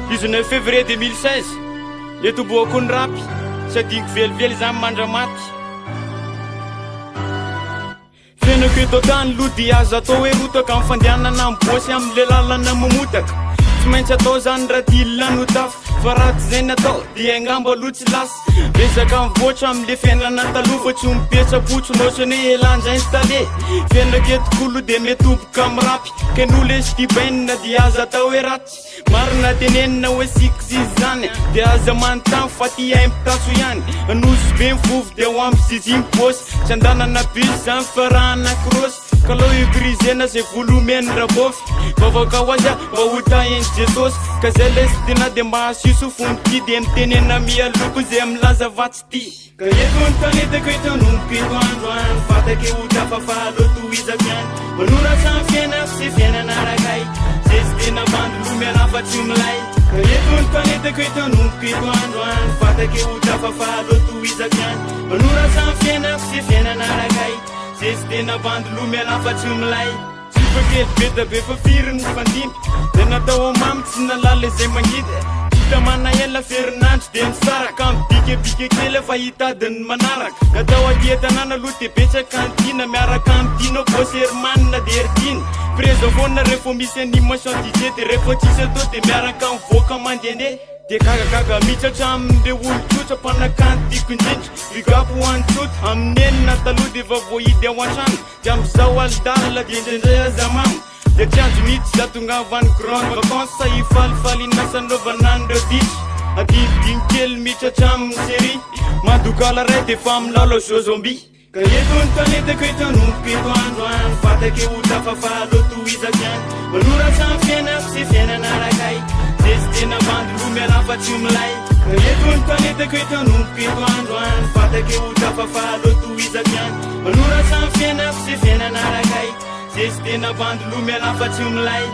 19 février 2016 letoboako ny rapy sadiko velively zany mandramaty fenako eto tany lody azo atao hoe rotaka amin'ny fandehanana mibosy amin'le lalana mamotaka tsy maintsy atao zany raha dilina no tafy fa raha tsy zay natao dia angamba aloha tsy lasa resaka mivoatra amin'le fiainana taloha fa tsy mipetsa-potso notrany hoe elanja installé fiainako etokolo dia metoboka amin'ny rapy ka nole stibainina dia aza atao hoe ratsy marina tenenina hoe sikizizy zany dia aza manontany fa ty aimpitatso ihany anosy be mivovo dia ho ampy zizy mibosy tsy andanana bus zany fa raha anakirosy kalao hibrisena zay volomeny rabofy vavaka ho azy mba ho taheny jesosy ka zay lesy tena dia mba hasiso fonity dia mitenena mialoko zay milaza vatsy ty ka eto ny tanetako etonomoko eto andro any fatake ho tafafahalotoizako ihany manora samy fiainako sy fiainana arakay zay sy tena bandolomena fa tsy milay ka eto ny tanetako etonomoko eto andro any fatake ho tafafahalotoizako ihany manora samy fiainako sy fiainana arakay zay sy tena bandolomena fa tsy milay tsy fakely be da be fa firiny fandimpy dia natao amamy tsy nalala zay mangidy hita manaela ferinandro dia misaraka mibikebike kely fa hitadiny manaraka natao atietanana aloha dia betsaka antina miaraka amidina bosy herimanina dia heridiny présa foana rehefa misy animation dj dia rehefa tsisy atao dia miaraka mivoaka mandehandeha dia gagagaga mitsatra amin'le olo tsotra mpanakanto tiako indrindra vigapo hoantsota amin'ny enina taloha dia efa voahidy ao an-trano dia am'izao alidala dia indraindray azamamo dia tsy andro mihitsy za tonga avany grande vacance sa hifalifalinasanaovanan'ireo ditry adididigny kely mitsatra amin'ny série madokala ray dia fa milalo zozombi ka eto ny tanetako etonomoko eto andro any fatake ho tafafahalotoizako ihany manora samy fiainako sy fiainana arakay zay sy tena bandolomena fa tsy milay ka eto ny tanetako etonomoko eto andro any fatake ho tafafahalotoizako ihany manora samy fiainako sy fiainana arakay zay sy tena bandolomena fa tsy milay